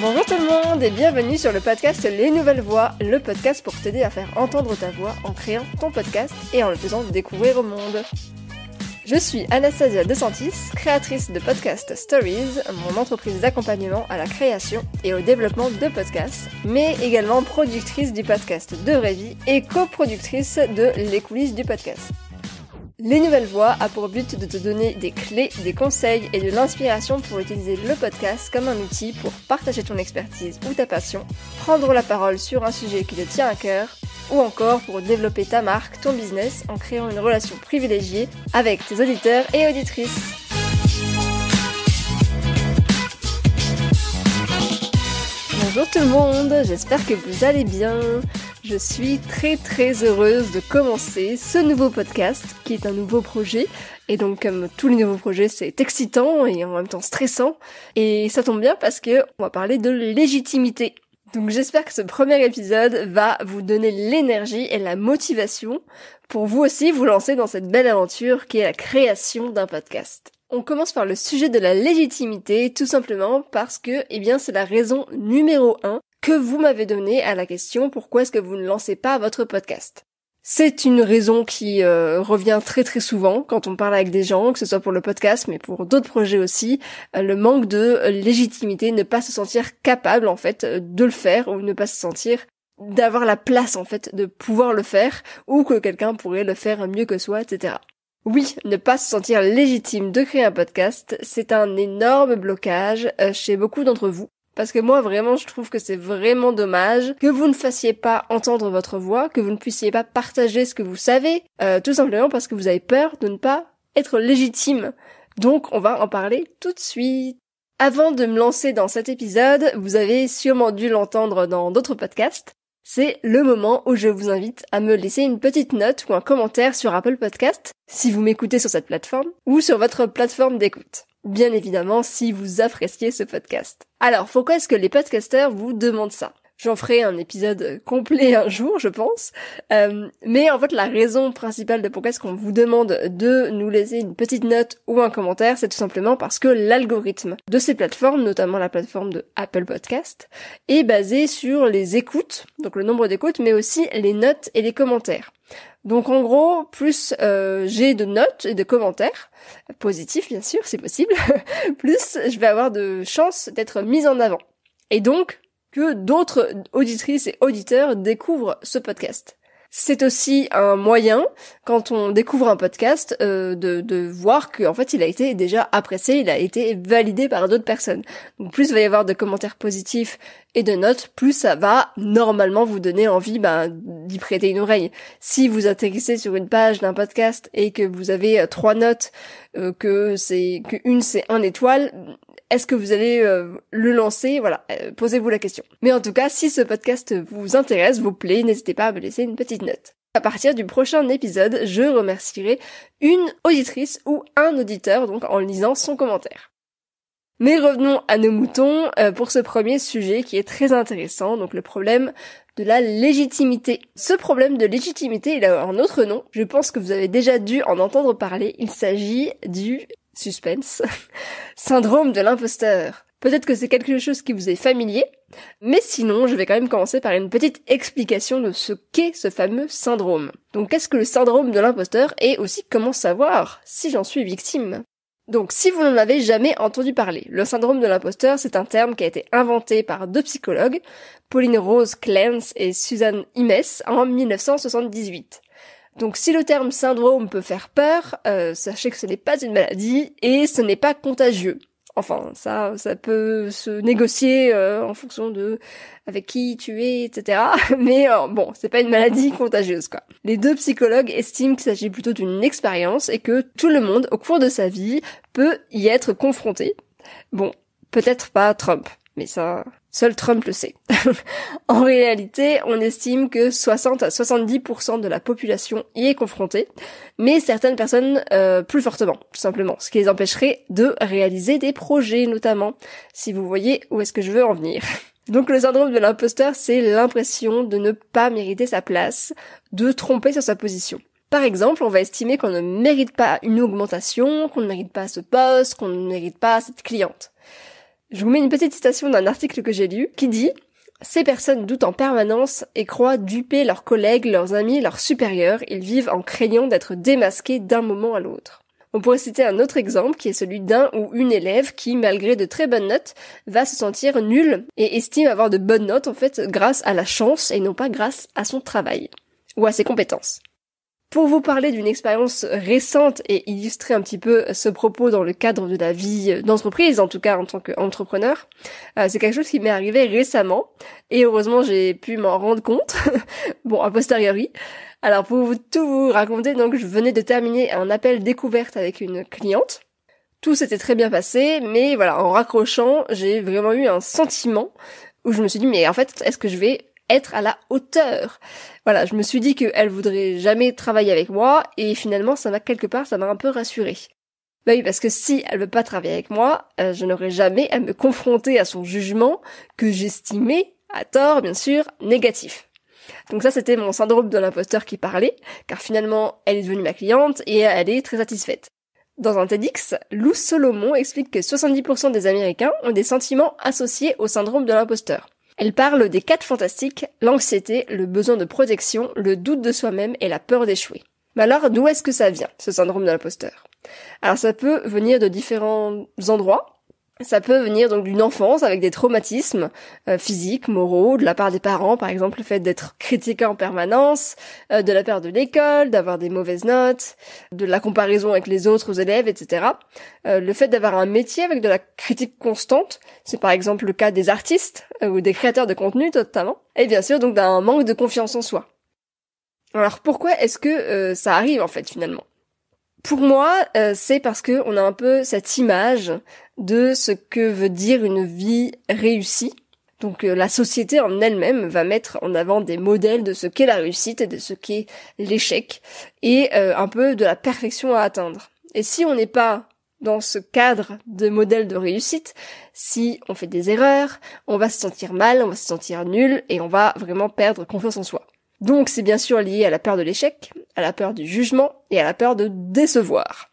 Bonjour tout le monde et bienvenue sur le podcast Les Nouvelles Voix, le podcast pour t'aider à faire entendre ta voix en créant ton podcast et en le faisant découvrir au monde. Je suis Anastasia De Santis, créatrice de Podcast Stories, mon entreprise d'accompagnement à la création et au développement de podcasts, mais également productrice du podcast De Vraie Vie et coproductrice de Les Coulisses du podcast. Les Nouvelles Voix a pour but de te donner des clés, des conseils et de l'inspiration pour utiliser le podcast comme un outil pour partager ton expertise ou ta passion, prendre la parole sur un sujet qui te tient à cœur, ou encore pour développer ta marque, ton business en créant une relation privilégiée avec tes auditeurs et auditrices. Bonjour tout le monde, j'espère que vous allez bien. Je suis très heureuse de commencer ce nouveau podcast qui est un nouveau projet. Et donc comme tous les nouveaux projets, c'est excitant et en même temps stressant. Et ça tombe bien parce que on va parler de légitimité. Donc j'espère que ce premier épisode va vous donner l'énergie et la motivation pour vous aussi vous lancer dans cette belle aventure qui est la création d'un podcast. On commence par le sujet de la légitimité, tout simplement parce que, c'est la raison numéro 1 que vous m'avez donnée à la question pourquoi est-ce que vous ne lancez pas votre podcast. C'est une raison qui revient très souvent quand on parle avec des gens, que ce soit pour le podcast, mais pour d'autres projets aussi, le manque de légitimité, ne pas se sentir capable en fait de le faire, ou ne pas se sentir d'avoir la place en fait de pouvoir le faire, ou que quelqu'un pourrait le faire mieux que soi, etc. Oui, ne pas se sentir légitime de créer un podcast, c'est un énorme blocage chez beaucoup d'entre vous. Parce que moi, vraiment, je trouve que c'est vraiment dommage que vous ne fassiez pas entendre votre voix, que vous ne puissiez pas partager ce que vous savez, tout simplement parce que vous avez peur de ne pas être légitime. Donc, on va en parler tout de suite. Avant de me lancer dans cet épisode, vous avez sûrement dû l'entendre dans d'autres podcasts. C'est le moment où je vous invite à me laisser une petite note ou un commentaire sur Apple Podcast, si vous m'écoutez sur cette plateforme, ou sur votre plateforme d'écoute. Bien évidemment, si vous appréciez ce podcast. Alors, pourquoi est-ce que les podcasteurs vous demandent ça ? J'en ferai un épisode complet un jour, je pense. Mais en fait, la raison principale de pourquoi est-ce qu'on vous demande de nous laisser une petite note ou un commentaire, c'est tout simplement parce que l'algorithme de ces plateformes, notamment la plateforme de Apple Podcast, est basé sur les écoutes, donc le nombre d'écoutes, mais aussi les notes et les commentaires. Donc en gros, plus j'ai de notes et de commentaires, positifs bien sûr, c'est possible, plus je vais avoir de chances d'être mise en avant. Et donc, que d'autres auditrices et auditeurs découvrent ce podcast. C'est aussi un moyen, quand on découvre un podcast, de voir qu'en fait il a été déjà apprécié, il a été validé par d'autres personnes. Donc plus il va y avoir de commentaires positifs et de notes, plus ça va normalement vous donner envie d'y prêter une oreille. Si vous atterrissez sur une page d'un podcast et que vous avez 3 notes, qu'une c'est 1 étoile, est-ce que vous allez le lancer ? Voilà, posez-vous la question. Mais en tout cas, si ce podcast vous intéresse, vous plaît, n'hésitez pas à me laisser une petite note. À partir du prochain épisode, je remercierai une auditrice ou un auditeur, donc en lisant son commentaire. Mais revenons à nos moutons pour ce premier sujet qui est très intéressant, donc le problème de la légitimité. Ce problème de légitimité, il a un autre nom, je pense que vous avez déjà dû en entendre parler, il s'agit du suspense, syndrome de l'imposteur. Peut-être que c'est quelque chose qui vous est familier, mais sinon, je vais quand même commencer par une petite explication de ce qu'est ce fameux syndrome. Donc, qu'est-ce que le syndrome de l'imposteur et aussi comment savoir si j'en suis victime ? Donc, si vous n'en avez jamais entendu parler, le syndrome de l'imposteur, c'est un terme qui a été inventé par 2 psychologues, Pauline Rose Clance et Suzanne Imes, en 1978. Donc si le terme syndrome peut faire peur, sachez que ce n'est pas une maladie et ce n'est pas contagieux. Enfin, ça peut se négocier en fonction de avec qui tu es, etc. Mais bon, c'est pas une maladie contagieuse, quoi. Les 2 psychologues estiment qu'il s'agit plutôt d'une expérience et que tout le monde, au cours de sa vie, peut y être confronté. Bon, peut-être pas Trump, mais ça, seul Trump le sait. En réalité, on estime que 60 à 70% de la population y est confrontée, mais certaines personnes plus fortement, tout simplement, ce qui les empêcherait de réaliser des projets, notamment, si vous voyez où est-ce que je veux en venir. Donc le syndrome de l'imposteur, c'est l'impression de ne pas mériter sa place, de tromper sur sa position. Par exemple, on va estimer qu'on ne mérite pas une augmentation, qu'on ne mérite pas ce poste, qu'on ne mérite pas cette cliente. Je vous mets une petite citation d'un article que j'ai lu qui dit « Ces personnes doutent en permanence et croient duper leurs collègues, leurs amis, leurs supérieurs. Ils vivent en craignant d'être démasqués d'un moment à l'autre. » On pourrait citer un autre exemple qui est celui d'un ou une élève qui, malgré de très bonnes notes, va se sentir nulle et estime avoir de bonnes notes en fait grâce à la chance et non pas grâce à son travail ou à ses compétences. Pour vous parler d'une expérience récente et illustrer un petit peu ce propos dans le cadre de la vie d'entreprise, en tout cas en tant qu'entrepreneur, c'est quelque chose qui m'est arrivé récemment et heureusement j'ai pu m'en rendre compte, bon a posteriori. Alors pour tout vous raconter, donc je venais de terminer un appel découverte avec une cliente. Tout s'était très bien passé, mais voilà, en raccrochant, j'ai vraiment eu un sentiment où je me suis dit mais en fait, est-ce que je vais être à la hauteur? Voilà, je me suis dit qu'elle voudrait jamais travailler avec moi et finalement ça m'a un peu rassurée. Bah oui, parce que si elle veut pas travailler avec moi, je n'aurais jamais à me confronter à son jugement que j'estimais, à tort bien sûr, négatif. Donc ça c'était mon syndrome de l'imposteur qui parlait, car finalement elle est devenue ma cliente et elle est très satisfaite. Dans un TEDx, Lou Solomon explique que 70% des Américains ont des sentiments associés au syndrome de l'imposteur. Elle parle des 4 fantastiques, l'anxiété, le besoin de protection, le doute de soi-même et la peur d'échouer. Mais alors, d'où est-ce que ça vient, ce syndrome de l'imposteur? Alors ça peut venir de différents endroits. Ça peut venir donc d'une enfance avec des traumatismes physiques, moraux, de la part des parents, par exemple le fait d'être critiqué en permanence, de la peur de l'école, d'avoir des mauvaises notes, de la comparaison avec les autres élèves, etc. Le fait d'avoir un métier avec de la critique constante, c'est par exemple le cas des artistes ou des créateurs de contenu totalement, et bien sûr donc d'un manque de confiance en soi. Alors pourquoi est-ce que ça arrive en fait finalement ? Pour moi, c'est parce que on a un peu cette image de ce que veut dire une vie réussie. Donc la société en elle-même va mettre en avant des modèles de ce qu'est la réussite et de ce qu'est l'échec, et un peu de la perfection à atteindre. Et si on n'est pas dans ce cadre de modèle de réussite, si on fait des erreurs, on va se sentir mal, on va se sentir nul, et on va vraiment perdre confiance en soi. Donc c'est bien sûr lié à la peur de l'échec, à la peur du jugement et à la peur de décevoir.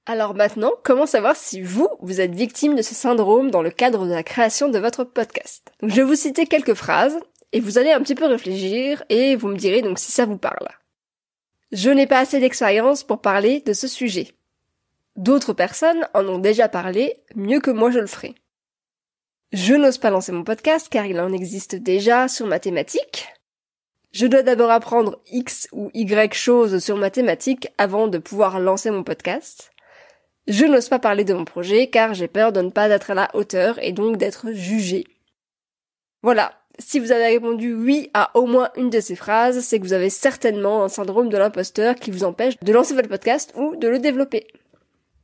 Alors maintenant, comment savoir si vous êtes victime de ce syndrome dans le cadre de la création de votre podcast? Donc, je vais vous citer quelques phrases et vous allez un petit peu réfléchir et vous me direz donc si ça vous parle. Je n'ai pas assez d'expérience pour parler de ce sujet. D'autres personnes en ont déjà parlé, mieux que moi je le ferai. Je n'ose pas lancer mon podcast car il en existe déjà sur ma thématique. Je dois d'abord apprendre X ou Y choses sur ma thématique avant de pouvoir lancer mon podcast. Je n'ose pas parler de mon projet car j'ai peur de ne pas être à la hauteur et donc d'être jugée. Voilà, si vous avez répondu oui à au moins une de ces phrases, c'est que vous avez certainement un syndrome de l'imposteur qui vous empêche de lancer votre podcast ou de le développer.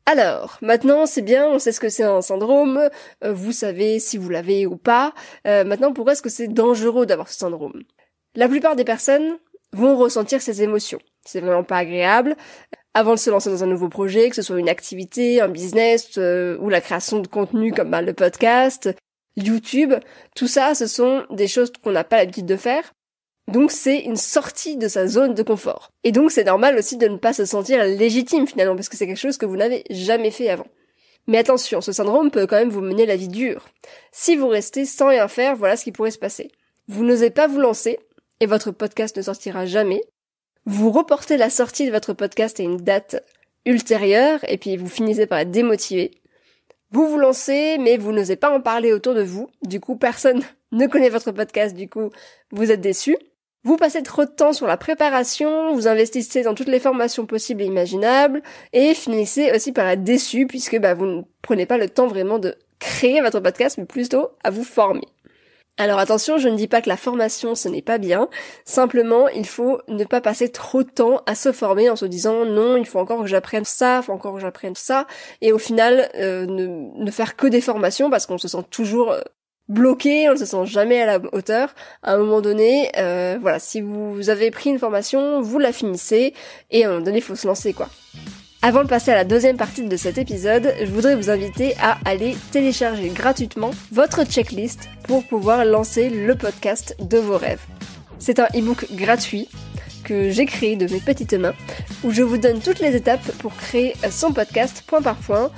Alors, maintenant c'est bien, on sait ce que c'est un syndrome, vous savez si vous l'avez ou pas. Maintenant, pourquoi est-ce que c'est dangereux d'avoir ce syndrome ? La plupart des personnes vont ressentir ces émotions. C'est vraiment pas agréable. Avant de se lancer dans un nouveau projet, que ce soit une activité, un business ou la création de contenu comme le podcast, YouTube, tout ça, ce sont des choses qu'on n'a pas l'habitude de faire. Donc c'est une sortie de sa zone de confort. Et donc c'est normal aussi de ne pas se sentir légitime finalement, parce que c'est quelque chose que vous n'avez jamais fait avant. Mais attention, ce syndrome peut quand même vous mener la vie dure. Si vous restez sans rien faire, voilà ce qui pourrait se passer. Vous n'osez pas vous lancer, et votre podcast ne sortira jamais. Vous reportez la sortie de votre podcast à une date ultérieure, et puis vous finissez par être démotivé. Vous vous lancez, mais vous n'osez pas en parler autour de vous. Du coup, personne ne connaît votre podcast, du coup, vous êtes déçu. Vous passez trop de temps sur la préparation, vous investissez dans toutes les formations possibles et imaginables, et finissez aussi par être déçu, puisque vous ne prenez pas le temps vraiment de créer votre podcast, mais plutôt à vous former. Alors attention, je ne dis pas que la formation ce n'est pas bien, simplement il faut ne pas passer trop de temps à se former en se disant non, il faut encore que j'apprenne ça, et au final ne faire que des formations parce qu'on se sent toujours bloqué, on ne se sent jamais à la hauteur. À un moment donné, si vous avez pris une formation, vous la finissez, et à un moment donné il faut se lancer quoi. Avant de passer à la deuxième partie de cet épisode, je voudrais vous inviter à aller télécharger gratuitement votre checklist pour pouvoir lancer le podcast de vos rêves. C'est un e-book gratuit que j'ai créé de mes petites mains, où je vous donne toutes les étapes pour créer son podcast point par point,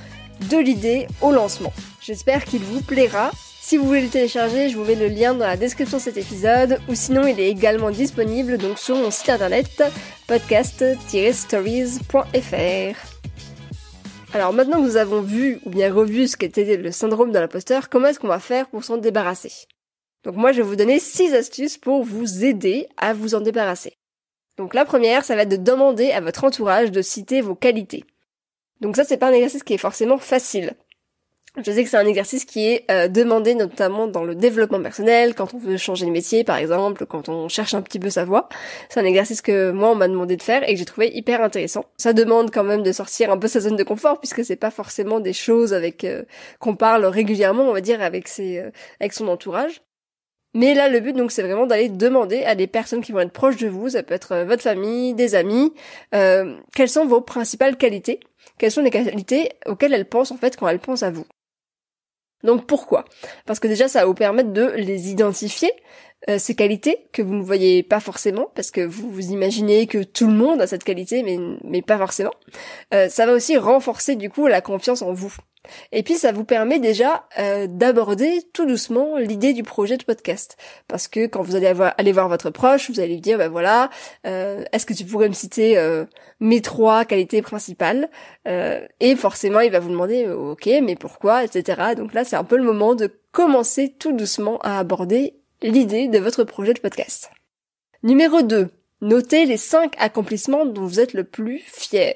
de l'idée au lancement. J'espère qu'il vous plaira. Si vous voulez le télécharger, je vous mets le lien dans la description de cet épisode, ou sinon il est également disponible donc sur mon site internet podcast-stories.fr. Alors maintenant que nous avons vu ou bien revu ce qu'était le syndrome de l'imposteur, comment est-ce qu'on va faire pour s'en débarrasser? Donc moi je vais vous donner 6 astuces pour vous aider à vous en débarrasser. Donc la première, ça va être de demander à votre entourage de citer vos qualités. Donc ça, c'est pas un exercice qui est forcément facile. Je sais que c'est un exercice qui est demandé notamment dans le développement personnel, quand on veut changer de métier par exemple, quand on cherche un petit peu sa voie. C'est un exercice que moi on m'a demandé de faire et que j'ai trouvé hyper intéressant. Ça demande quand même de sortir un peu sa zone de confort puisque c'est pas forcément des choses avec qu'on parle régulièrement, on va dire, avec son entourage. Mais là, le but, donc, c'est vraiment d'aller demander à des personnes qui vont être proches de vous, ça peut être votre famille, des amis, quelles sont vos principales qualités, quelles sont les qualités auxquelles elles pensent, en fait, quand elles pensent à vous. Donc, pourquoi? Parce que déjà, ça va vous permettre de les identifier, ces qualités que vous ne voyez pas forcément, parce que vous imaginez que tout le monde a cette qualité, mais pas forcément. Ça va aussi renforcer, du coup, la confiance en vous. Et puis ça vous permet déjà d'aborder tout doucement l'idée du projet de podcast. Parce que quand vous allez aller voir votre proche, vous allez lui dire, voilà, est-ce que tu pourrais me citer mes 3 qualités principales? Et forcément, il va vous demander, ok, mais pourquoi, etc. Donc là, c'est un peu le moment de commencer tout doucement à aborder l'idée de votre projet de podcast. Numéro 2, notez les 5 accomplissements dont vous êtes le plus fier.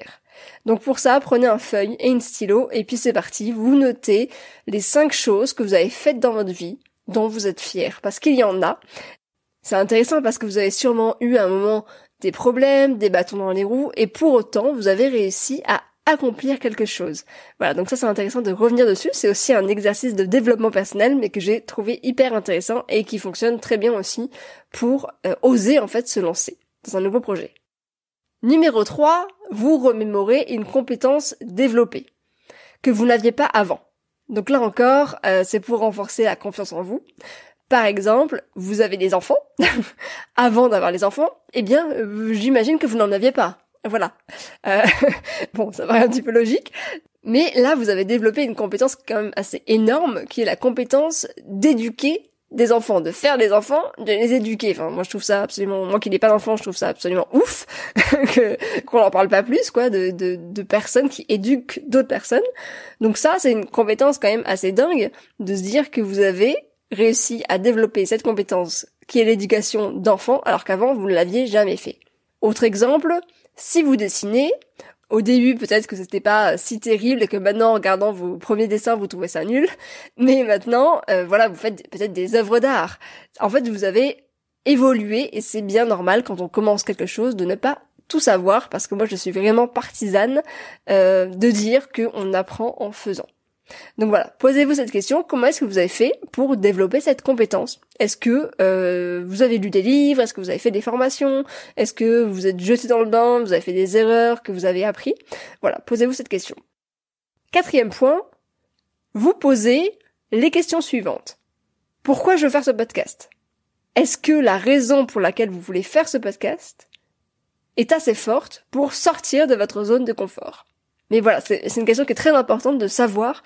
Donc pour ça, prenez un feuille et une stylo et puis c'est parti, vous notez les 5 choses que vous avez faites dans votre vie dont vous êtes fiers, parce qu'il y en a. C'est intéressant parce que vous avez sûrement eu à un moment des problèmes, des bâtons dans les roues et pour autant vous avez réussi à accomplir quelque chose. Voilà, donc ça c'est intéressant de revenir dessus, c'est aussi un exercice de développement personnel mais que j'ai trouvé hyper intéressant et qui fonctionne très bien aussi pour oser en fait se lancer dans un nouveau projet. Numéro 3, vous remémorez une compétence développée que vous n'aviez pas avant. Donc là encore, c'est pour renforcer la confiance en vous. Par exemple, vous avez des enfants. Avant d'avoir les enfants, j'imagine que vous n'en aviez pas. Voilà. Bon, ça paraît un petit peu logique. Mais là, vous avez développé une compétence quand même assez énorme qui est la compétence d'éduquer des enfants, de faire des enfants, de les éduquer. Enfin, moi je trouve ça absolument, moi qui n'ai pas d'enfants, je trouve ça absolument ouf qu'on en parle pas plus, quoi, de personnes qui éduquent d'autres personnes. Donc ça, c'est une compétence quand même assez dingue de se dire que vous avez réussi à développer cette compétence qui est l'éducation d'enfants, alors qu'avant vous ne l'aviez jamais fait. Autre exemple, si vous dessinez, au début, peut-être que c'était pas si terrible et que maintenant, en regardant vos premiers dessins, vous trouvez ça nul. Mais maintenant, vous faites peut-être des œuvres d'art. En fait, vous avez évolué et c'est bien normal quand on commence quelque chose de ne pas tout savoir parce que moi, je suis vraiment partisane de dire qu'on apprend en faisant. Donc voilà, posez-vous cette question, comment est-ce que vous avez fait pour développer cette compétence? Est-ce que vous avez lu des livres? Est-ce que vous avez fait des formations? Est-ce que vous êtes jeté dans le bain? Vous avez fait des erreurs que vous avez appris? Voilà, posez-vous cette question. 4e point, vous posez les questions suivantes. Pourquoi je veux faire ce podcast? Est-ce que la raison pour laquelle vous voulez faire ce podcast est assez forte pour sortir de votre zone de confort? Mais voilà, c'est une question qui est très importante de savoir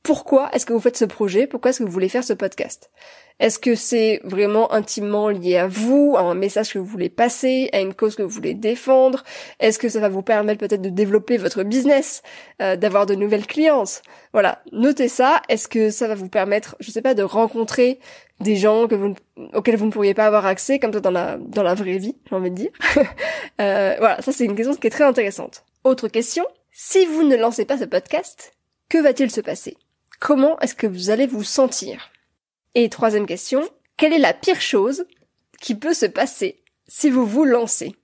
pourquoi est-ce que vous faites ce projet, pourquoi est-ce que vous voulez faire ce podcast. Est-ce que c'est vraiment intimement lié à vous, à un message que vous voulez passer, à une cause que vous voulez défendre? Est-ce que ça va vous permettre peut-être de développer votre business, d'avoir de nouvelles clientes? Voilà, notez ça. Est-ce que ça va vous permettre, je sais pas, de rencontrer des gens auxquels vous ne pourriez pas avoir accès, comme ça dans la vraie vie, j'ai envie de dire. Voilà, ça c'est une question qui est très intéressante. Autre question. Si vous ne lancez pas ce podcast, que va-t-il se passer? Comment est-ce que vous allez vous sentir? Et 3e question, quelle est la pire chose qui peut se passer si vous vous lancez?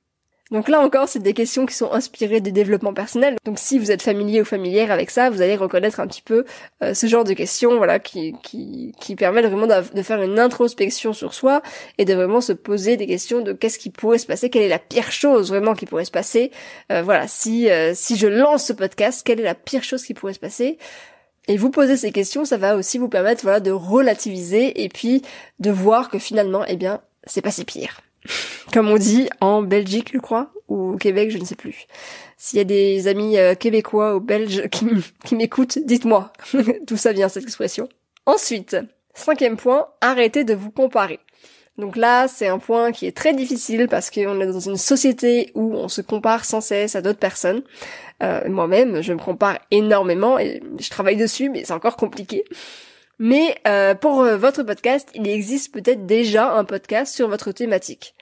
Donc là encore, c'est des questions qui sont inspirées du développement personnel. Donc si vous êtes familier ou familière avec ça, vous allez reconnaître un petit peu ce genre de questions, voilà, qui permettent vraiment de faire une introspection sur soi et de vraiment se poser des questions de qu'est-ce qui pourrait se passer, quelle est la pire chose vraiment qui pourrait se passer. Voilà, si je lance ce podcast, quelle est la pire chose qui pourrait se passer? Et vous poser ces questions, ça va aussi vous permettre, voilà, de relativiser et puis de voir que finalement, c'est pas si pire. Comme on dit en Belgique, je crois, ou au Québec, je ne sais plus. S'il y a des amis québécois ou belges qui m'écoutent, dites-moi d'où ça vient cette expression. Ensuite, 5e point, arrêtez de vous comparer. Donc là, c'est un point qui est très difficile parce qu'on est dans une société où on se compare sans cesse à d'autres personnes. Moi-même, je me compare énormément et je travaille dessus, mais c'est encore compliqué. Mais pour votre podcast, il existe peut-être déjà un podcast sur votre thématique.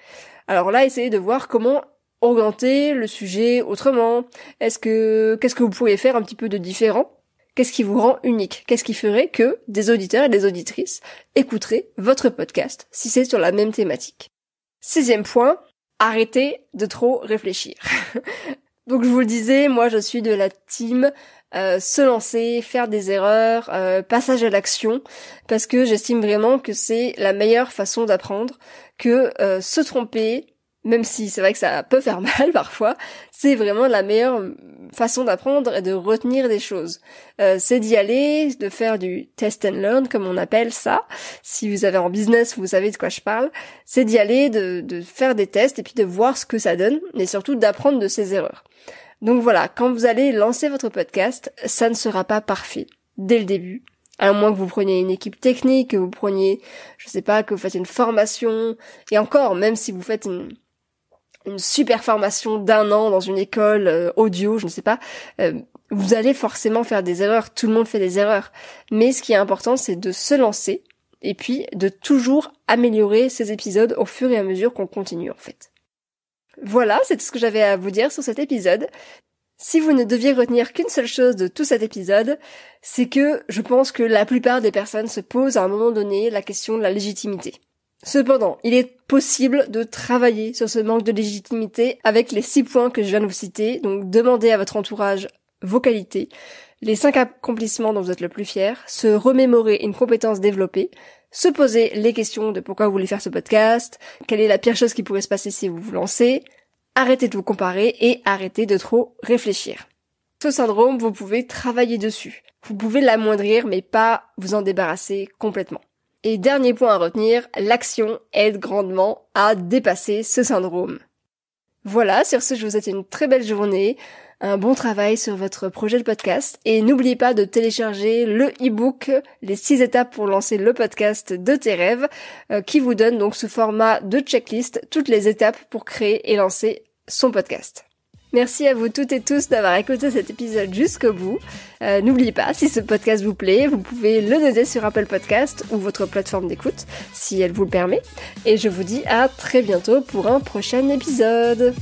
Alors là, essayez de voir comment orienter le sujet autrement. Qu'est-ce que vous pourriez faire un petit peu de différent? Qu'est-ce qui vous rend unique? Qu'est-ce qui ferait que des auditeurs et des auditrices écouteraient votre podcast si c'est sur la même thématique? 6e point, arrêtez de trop réfléchir. Donc je vous le disais, moi je suis de la team se lancer, faire des erreurs, passage à l'action, parce que j'estime vraiment que c'est la meilleure façon d'apprendre, que se tromper, même si c'est vrai que ça peut faire mal parfois, c'est vraiment la meilleure façon d'apprendre et de retenir des choses. C'est d'y aller, de faire du test and learn, comme on appelle ça. Si vous avez en business, vous savez de quoi je parle. C'est d'y aller, de faire des tests et puis de voir ce que ça donne, mais surtout d'apprendre de ses erreurs. Donc voilà, quand vous allez lancer votre podcast, ça ne sera pas parfait dès le début. À moins que vous preniez une équipe technique, que vous preniez, je sais pas, que vous faites une formation. Et encore, même si vous faites une super formation d'1 an dans une école audio, je ne sais pas, vous allez forcément faire des erreurs, tout le monde fait des erreurs. Mais ce qui est important, c'est de se lancer et puis de toujours améliorer ces épisodes au fur et à mesure qu'on continue en fait. Voilà, c'est tout ce que j'avais à vous dire sur cet épisode. Si vous ne deviez retenir qu'une seule chose de tout cet épisode, c'est que je pense que la plupart des personnes se posent à un moment donné la question de la légitimité. Cependant, il est possible de travailler sur ce manque de légitimité avec les 6 points que je viens de vous citer. Donc, demandez à votre entourage vos qualités, les 5 accomplissements dont vous êtes le plus fier, se remémorer une compétence développée, se poser les questions de pourquoi vous voulez faire ce podcast, quelle est la pire chose qui pourrait se passer si vous vous lancez, arrêtez de vous comparer et arrêtez de trop réfléchir. Ce syndrome, vous pouvez travailler dessus. Vous pouvez l'amoindrir, mais pas vous en débarrasser complètement. Et dernier point à retenir, l'action aide grandement à dépasser ce syndrome. Voilà, sur ce, je vous souhaite une très belle journée, un bon travail sur votre projet de podcast et n'oubliez pas de télécharger le e-book Les 6 étapes pour lancer le podcast de tes rêves qui vous donne donc sous format de checklist toutes les étapes pour créer et lancer son podcast. Merci à vous toutes et tous d'avoir écouté cet épisode jusqu'au bout. N'oubliez pas, si ce podcast vous plaît, vous pouvez le noter sur Apple Podcast ou votre plateforme d'écoute, si elle vous le permet. Et je vous dis à très bientôt pour un prochain épisode.